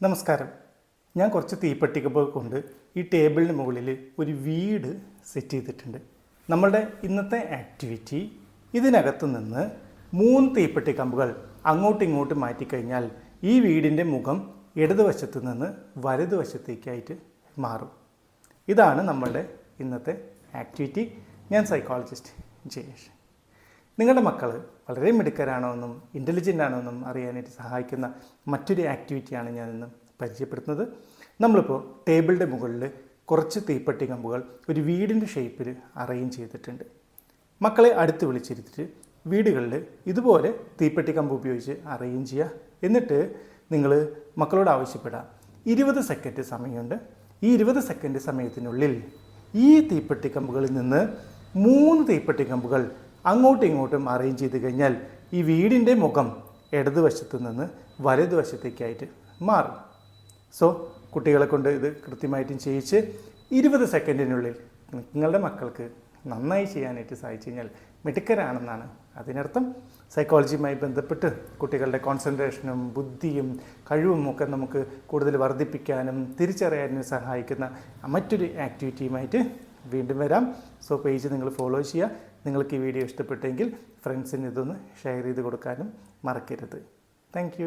നമസ്കാരം. ഞാൻ കുറച്ച് തീപ്പെട്ടിക്കമ്പുകൾ കൊണ്ട് ഈ ടേബിളിന് മുകളിൽ ഒരു വീട് സെറ്റ് ചെയ്തിട്ടുണ്ട്. നമ്മളുടെ ഇന്നത്തെ ആക്ടിവിറ്റി ഇതിനകത്ത് നിന്ന് 3 തീപ്പെട്ടിക്കമ്പുകൾ അങ്ങോട്ടും ഇങ്ങോട്ടും മാറ്റിക്കഴിഞ്ഞാൽ ഈ വീടിൻ്റെ മുഖം ഇടതുവശത്ത് നിന്ന് വലതുവശത്തേക്കായിട്ട് മാറും. ഇതാണ് നമ്മളുടെ ഇന്നത്തെ ആക്ടിവിറ്റി. ഞാൻ സൈക്കോളജിസ്റ്റ് ജയേഷ്. നിങ്ങളുടെ മക്കൾ വളരെ മിടുക്കരാണോ എന്നും ഇൻ്റലിജൻ്റ് ആണോ എന്നും അറിയാനായിട്ട് സഹായിക്കുന്ന മറ്റൊരു ആക്ടിവിറ്റിയാണ് ഞാൻ ഇന്ന് പരിചയപ്പെടുത്തുന്നത്. നമ്മളിപ്പോൾ ടേബിളിൻ്റെ മുകളിൽ കുറച്ച് തീപ്പെട്ടി കമ്പുകൾ ഒരു വീടിൻ്റെ ഷേപ്പിൽ അറേഞ്ച് ചെയ്തിട്ടുണ്ട്. മക്കളെ അടുത്ത് വിളിച്ചിരുത്തിട്ട് വീടുകളിൽ ഇതുപോലെ തീപ്പെട്ടി കമ്പ് ഉപയോഗിച്ച് അറേഞ്ച് ചെയ്യുക. എന്നിട്ട് നിങ്ങൾ മക്കളോട് ആവശ്യപ്പെടാം, 20 സെക്കൻഡ് സമയമുണ്ട്. ഈ 20 സെക്കൻഡ് സമയത്തിനുള്ളിൽ ഈ തീപ്പെട്ടി കമ്പുകളിൽ നിന്ന് 3 തീപ്പെട്ടി കമ്പുകൾ അങ്ങോട്ടും ഇങ്ങോട്ടും അറേഞ്ച് ചെയ്ത് കഴിഞ്ഞാൽ ഈ വീടിൻ്റെ മുഖം ഇടതുവശത്ത് നിന്ന് വലതുവശത്തേക്കായിട്ട് മാറും. സോ കുട്ടികളെ കൊണ്ട് ഇത് കൃത്യമായിട്ടും ചെയ്യിച്ച് 20 സെക്കൻഡിനുള്ളിൽ നിങ്ങളുടെ മക്കൾക്ക് നന്നായി ചെയ്യാനായിട്ട് സാധിച്ചു കഴിഞ്ഞാൽ മിടുക്കരാണെന്നാണ് അതിനർത്ഥം. സൈക്കോളജിയുമായി ബന്ധപ്പെട്ട് കുട്ടികളുടെ കോൺസെൻട്രേഷനും ബുദ്ധിയും കഴിവും ഒക്കെ നമുക്ക് കൂടുതൽ വർദ്ധിപ്പിക്കാനും തിരിച്ചറിയാനും സഹായിക്കുന്ന മറ്റൊരു ആക്ടിവിറ്റിയുമായിട്ട് വീണ്ടും വരാം. സോ പേജ് നിങ്ങൾ ഫോളോ ചെയ്യുക. നിങ്ങൾക്ക് ഈ വീഡിയോ ഇഷ്ടപ്പെട്ടെങ്കിൽ ഫ്രണ്ട്സിന് ഇതൊന്ന് ഷെയർ ചെയ്ത് കൊടുക്കാനും മറക്കരുത്. താങ്ക്